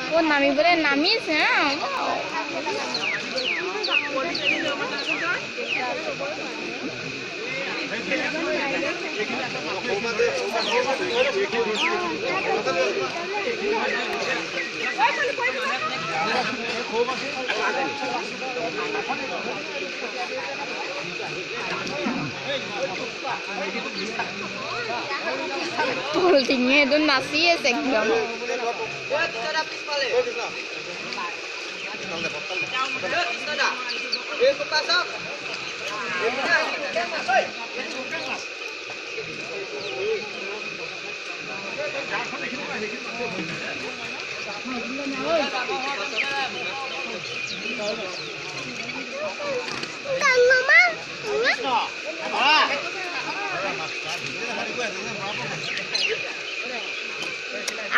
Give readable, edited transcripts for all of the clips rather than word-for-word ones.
ও নামিবলে নামিছে পলিটিঙে এইটো নাচি আছে একদম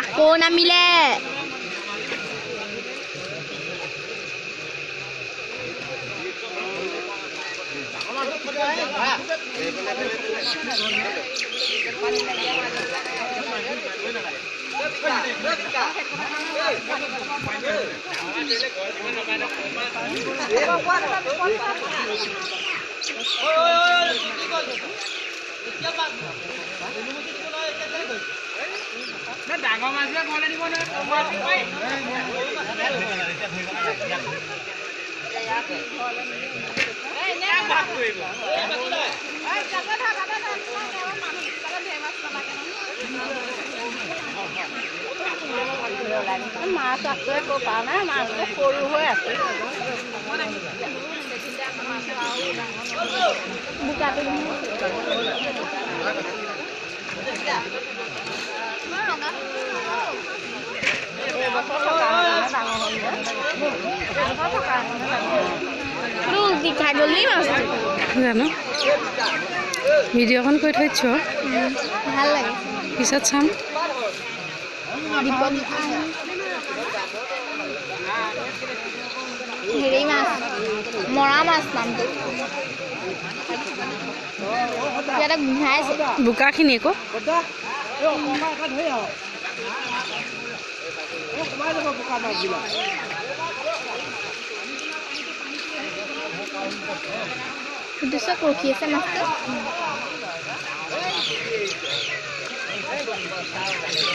আকৌ নামিলে ডাঙৰ মাছবিলাক ঘৰলে নিব মাছ আছে ক'পা নাই মাছ সৰু হৈ আছে বোকাটো জানো ভিডিঅ'খন কৰি থৈছ ভাল লাগে পিছত চাম হেৰি মাছ মৰা মাছ নামটো ইয়াতে গোন্ধাইছে বোকাখিনি আকৌ সুধিছ ৰখি আছে মাছটো